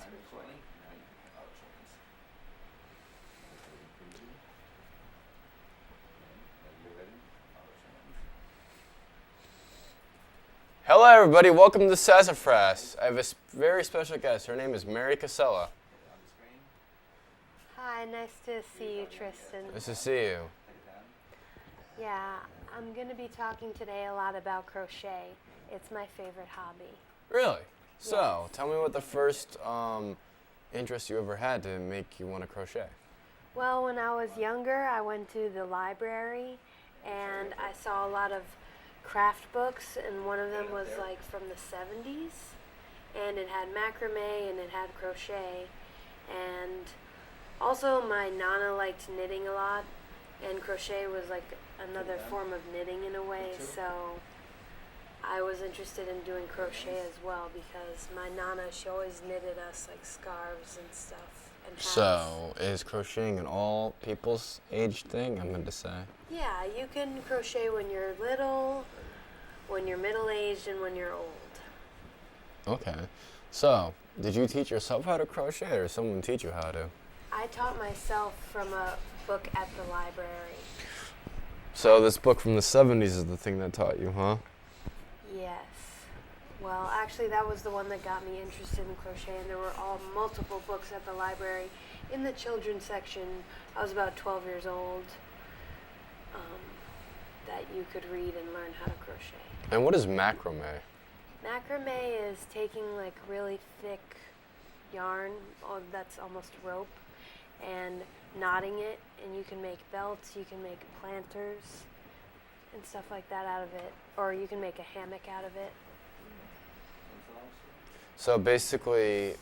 Time recording. Now you can auto choice. When you're ready, auto choice. Hello, everybody. Welcome to Sassafras. I have a very special guest. Her name is Mary Casella. Hit it on the screen. Hi, nice to see you, Tristan. Nice to see you. Take it down. Yeah, I'm going to be talking today a lot about crochet. It's my favorite hobby. Really? So, Yes. tell me what the first interest you ever had to make you want to crochet. Well, when I was younger, I went to the library and I saw a lot of craft books, and one of them was like from the 70s, and it had macrame and it had crochet. And also, my nana liked knitting a lot, and crochet was like another form of knitting in a way, so I was interested in doing crochet as well because my nana, she always knitted us like scarves and stuff and hats. So, is crocheting an all people's age thing, I'm going to say? Yeah, you can crochet when you're little, when you're middle-aged, and when you're old. Okay. So, did you teach yourself how to crochet or someone teach you how to? I taught myself from a book at the library. So, this book from the 70s is the thing that taught you, huh? Yes. Well, actually, that was the one that got me interested in crochet, and there were multiple books at the library. In the children's section, I was about 12 years old, that you could read and learn how to crochet. And what is macrame? Macrame is taking like really thick yarn, that's almost rope, and knotting it, and you can make belts, you can make planters and stuff like that out of it, or you can make a hammock out of it. So basically,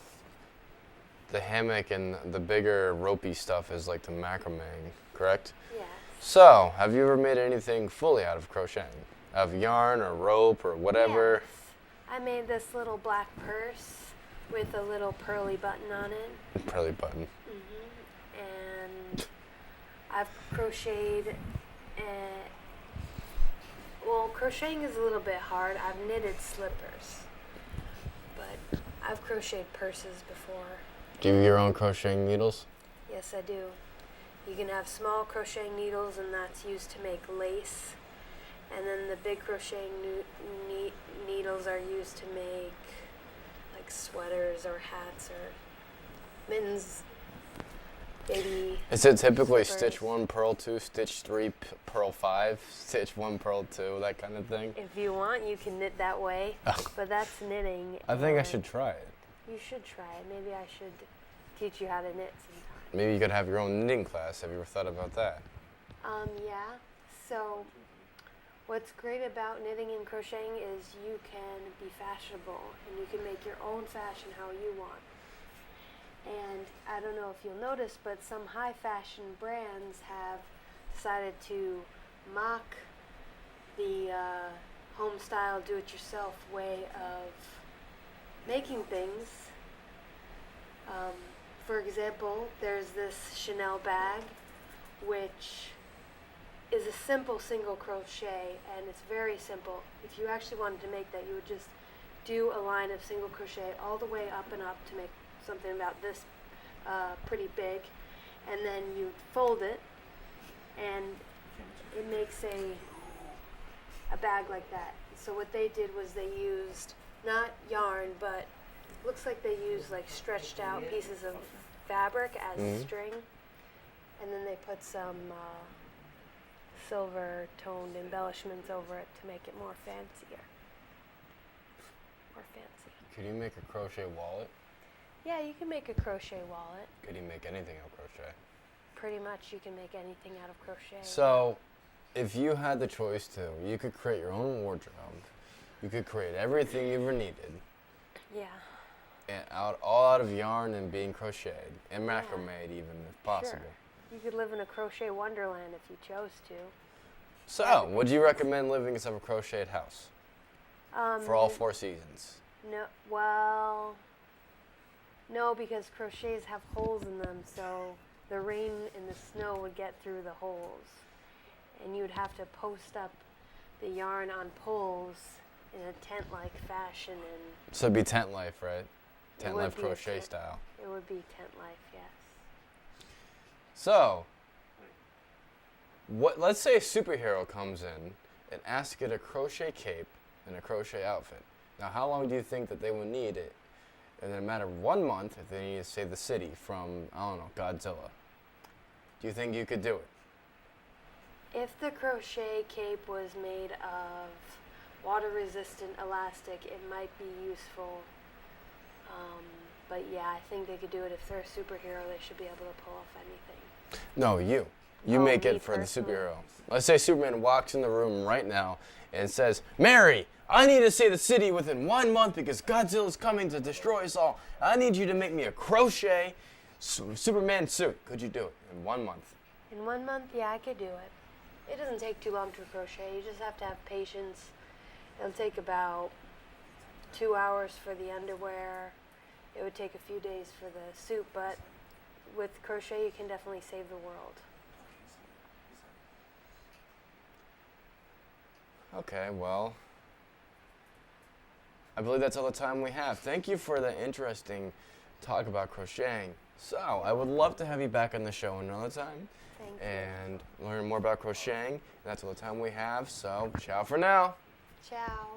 the hammock and the bigger ropey stuff is like the macrame, correct? Yes. So, have you ever made anything fully out of crocheting? Out of yarn or rope or whatever? Yes. I made this little black purse with a little pearly button on it. Pearly button. And I've crocheted, well, crocheting is a little bit hard. I've knitted slippers, but I've crocheted purses before. Do you have your own crocheting needles? Yes, I do. You can have small crocheting needles, and that's used to make lace. And then the big crocheting needles are used to make like sweaters or hats or mittens, baby. Is it typically slippers. stitch 1, purl 2, stitch 3, purl 5, stitch 1, purl 2, that kind of thing? If you want, you can knit that way, but that's knitting. I think I and should try it. You should try it. Maybe I should teach you how to knit sometime. Maybe you could have your own knitting class. Have you ever thought about that? Yeah. So, what's great about knitting and crocheting is you can be fashionable and you can make your own fashion how you want. And I don't know if you'll notice, but some high fashion brands have decided to mock the home style do-it-yourself way of making things. For example, there's this Chanel bag, which is a simple single crochet, and it's very simple. If you actually wanted to make that, you would just do a line of single crochet all the way up and up to make something about this pretty big, and then you fold it, and it makes a bag like that. So what they did was they used not yarn, but looks like they used like stretched out pieces of fabric as string, and then they put some silver toned embellishments over it to make it more fancy. Could you make a crochet wallet? Yeah, you can make a crochet wallet. Could you make anything out of crochet? Pretty much you can make anything out of crochet. So, if you had the choice to, you could create your own wardrobe. You could create everything you ever needed. Yeah. And all out of yarn and being crocheted. And macrame even, if possible. Sure. You could live in a crochet wonderland if you chose to. So, would you recommend living inside a crocheted house? For all 4 seasons? No, well, no, because crochets have holes in them, so the rain and the snow would get through the holes. And you would have to post up the yarn on poles in a tent-like fashion. And So it'd be tent life, right? Tent would life be a crochet tent. style. It would be tent life, yes. So, let's say a superhero comes in and asks to get a crochet cape and a crochet outfit. Now, how long do you think that they will need it? In a matter of 1 month, if they need to save the city from, I don't know, Godzilla. Do you think you could do it? If the crochet cape was made of water-resistant elastic, it might be useful. But yeah, I think they could do it. If they're a superhero, they should be able to pull off anything. No, you. You Oh, make me it for the personally? superhero. Let's say Superman walks in the room right now and says, Mary, I need to save the city within 1 month because Godzilla's coming to destroy us all. I need you to make me a crochet Superman suit. Could you do it in 1 month? In 1 month, yeah, I could do it. It doesn't take too long to crochet. You just have to have patience. It'll take about 2 hours for the underwear. It would take a few days for the suit, but with crochet, you can definitely save the world. Okay, well, I believe that's all the time we have. Thank you for the interesting talk about crocheting. So, I would love to have you back on the show another time Thank you. and learn more about crocheting. That's all the time we have, so ciao for now. Ciao.